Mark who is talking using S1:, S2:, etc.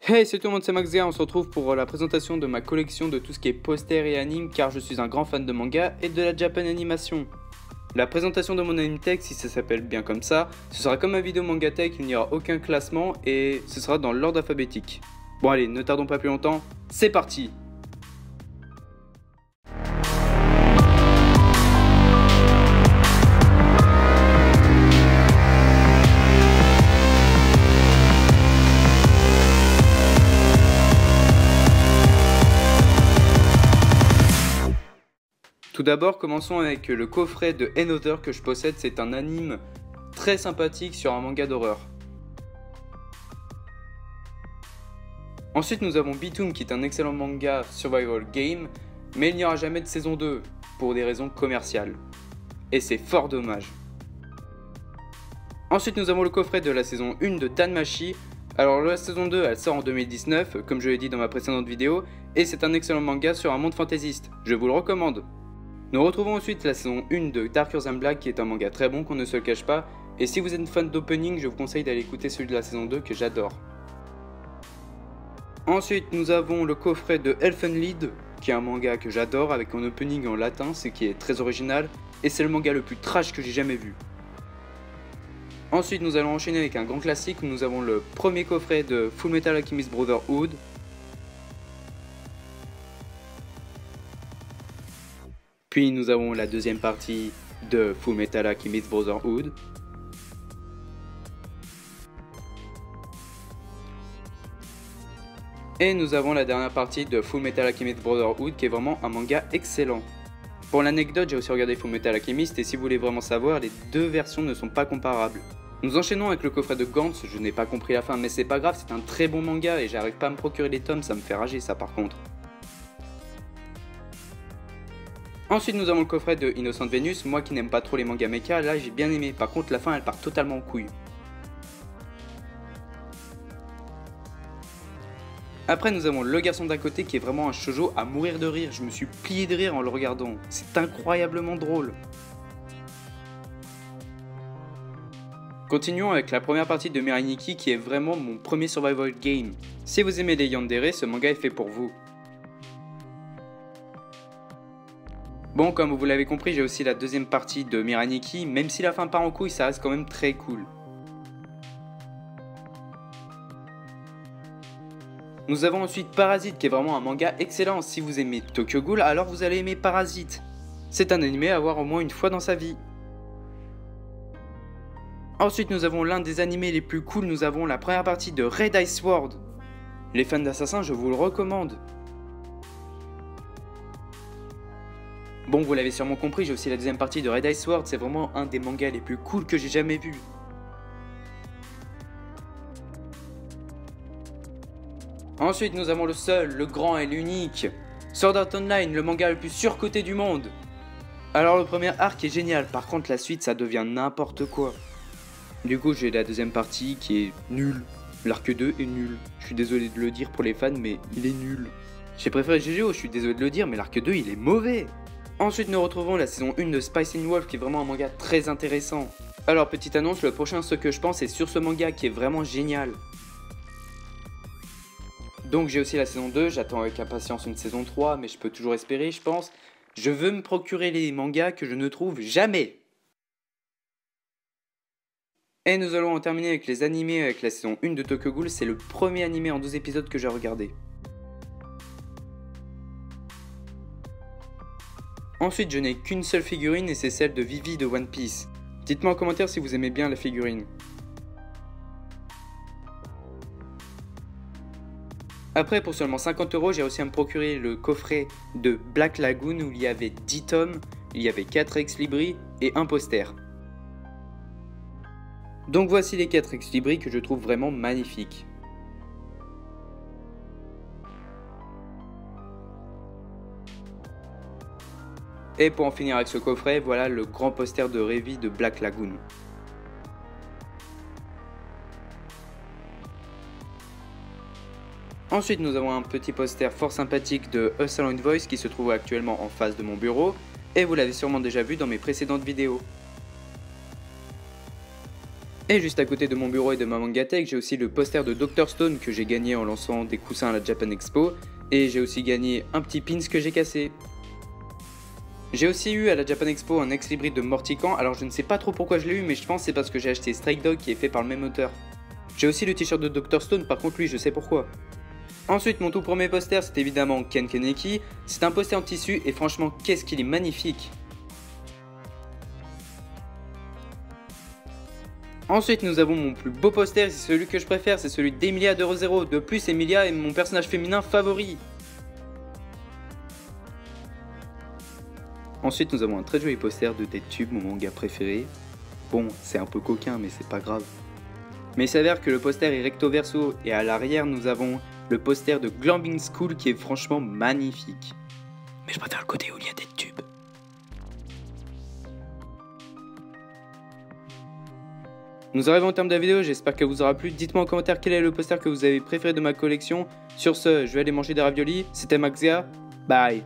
S1: Hey, c'est tout le monde, c'est Maxia, on se retrouve pour la présentation de ma collection de tout ce qui est poster et anime car je suis un grand fan de manga et de la Japan Animation. La présentation de mon anime tech, si ça s'appelle bien comme ça, ce sera comme ma vidéo manga tech, il n'y aura aucun classement et ce sera dans l'ordre alphabétique. Bon allez, ne tardons pas plus longtemps, c'est parti! Tout d'abord, commençons avec le coffret de Another que je possède. C'est un anime très sympathique sur un manga d'horreur. Ensuite, nous avons Bitoon qui est un excellent manga survival game, mais il n'y aura jamais de saison 2 pour des raisons commerciales. Et c'est fort dommage. Ensuite, nous avons le coffret de la saison 1 de Danmachi. Alors la saison 2 elle sort en 2019, comme je l'ai dit dans ma précédente vidéo, et c'est un excellent manga sur un monde fantaisiste. Je vous le recommande. Nous retrouvons ensuite la saison 1 de Darker Than Black qui est un manga très bon qu'on ne se le cache pas, et si vous êtes fan d'opening, je vous conseille d'aller écouter celui de la saison 2 que j'adore. Ensuite nous avons le coffret de Elfenlied qui est un manga que j'adore avec un opening en latin, ce qui est très original, et c'est le manga le plus trash que j'ai jamais vu. Ensuite nous allons enchaîner avec un grand classique où nous avons le premier coffret de Fullmetal Alchemist Brotherhood. Puis nous avons la deuxième partie de Fullmetal Alchemist Brotherhood. Et nous avons la dernière partie de Fullmetal Alchemist Brotherhood qui est vraiment un manga excellent. Pour l'anecdote, j'ai aussi regardé Fullmetal Alchemist et si vous voulez vraiment savoir, les deux versions ne sont pas comparables. Nous enchaînons avec le coffret de Gantz, je n'ai pas compris la fin mais c'est pas grave, c'est un très bon manga et j'arrive pas à me procurer les tomes, ça me fait rager ça par contre. Ensuite nous avons le coffret de Innocent Venus, moi qui n'aime pas trop les mangas mecha, là j'ai bien aimé, par contre la fin elle part totalement en couille. Après nous avons Le Garçon d'à côté qui est vraiment un shoujo à mourir de rire, je me suis plié de rire en le regardant, c'est incroyablement drôle. Continuons avec la première partie de Mirai Nikki qui est vraiment mon premier survival game. Si vous aimez les yandere, ce manga est fait pour vous. Bon, comme vous l'avez compris, j'ai aussi la deuxième partie de Mirai Nikki, même si la fin part en couille, ça reste quand même très cool. Nous avons ensuite Parasite, qui est vraiment un manga excellent. Si vous aimez Tokyo Ghoul, alors vous allez aimer Parasite. C'est un animé à voir au moins une fois dans sa vie. Ensuite, nous avons l'un des animés les plus cool, nous avons la première partie de Red Ice Sword. Les fans d'Assassin, je vous le recommande. Bon, vous l'avez sûrement compris, j'ai aussi la deuxième partie de Red Ice Sword, c'est vraiment un des mangas les plus cool que j'ai jamais vu. Ensuite, nous avons le seul, le grand et l'unique, Sword Art Online, le manga le plus surcoté du monde. Alors le premier arc est génial, par contre la suite ça devient n'importe quoi. Du coup j'ai la deuxième partie qui est nulle, l'arc 2 est nul. Je suis désolé de le dire pour les fans mais il est nul. J'ai préféré GGO, je suis désolé de le dire mais l'arc 2 il est mauvais. Ensuite nous retrouvons la saison 1 de Spice in Wolf qui est vraiment un manga très intéressant. Alors petite annonce, le prochain Ce que je pense est sur ce manga qui est vraiment génial. Donc j'ai aussi la saison 2, j'attends avec impatience une saison 3 mais je peux toujours espérer je pense. Je veux me procurer les mangas que je ne trouve jamais. Et nous allons en terminer avec les animés avec la saison 1 de Tokyo Ghoul, c'est le premier animé en 12 épisodes que j'ai regardé. Ensuite, je n'ai qu'une seule figurine et c'est celle de Vivi de One Piece. Dites-moi en commentaire si vous aimez bien la figurine. Après, pour seulement 50 €, j'ai réussi à me procurer le coffret de Black Lagoon où il y avait 10 tomes, il y avait 4 ex-libris et un poster. Donc voici les 4 ex-libris que je trouve vraiment magnifiques. Et pour en finir avec ce coffret, voilà le grand poster de Revi de Black Lagoon. Ensuite nous avons un petit poster fort sympathique de A Silent Voice qui se trouve actuellement en face de mon bureau, et vous l'avez sûrement déjà vu dans mes précédentes vidéos. Et juste à côté de mon bureau et de ma mangatech, j'ai aussi le poster de Dr Stone que j'ai gagné en lançant des coussins à la Japan Expo. Et j'ai aussi gagné un petit pins que j'ai cassé. J'ai aussi eu à la Japan Expo un ex-libris de Mortican, alors je ne sais pas trop pourquoi je l'ai eu, mais je pense que c'est parce que j'ai acheté Strike Dog qui est fait par le même auteur. J'ai aussi le t-shirt de Dr Stone, par contre lui je sais pourquoi. Ensuite mon tout premier poster c'est évidemment Ken Kaneki, c'est un poster en tissu et franchement qu'est-ce qu'il est magnifique. Ensuite nous avons mon plus beau poster, c'est celui que je préfère, c'est celui d'Emilia de Re:Zero. De plus Emilia est mon personnage féminin favori. Ensuite nous avons un très joli poster de DeadTube, mon manga préféré. Bon, c'est un peu coquin mais c'est pas grave. Mais il s'avère que le poster est recto verso et à l'arrière nous avons le poster de Glambing School qui est franchement magnifique. Mais je préfère le côté où il y a DeadTube. Nous arrivons au terme de la vidéo, j'espère qu'elle vous aura plu. Dites-moi en commentaire quel est le poster que vous avez préféré de ma collection. Sur ce, je vais aller manger des raviolis. C'était Maxia. Bye.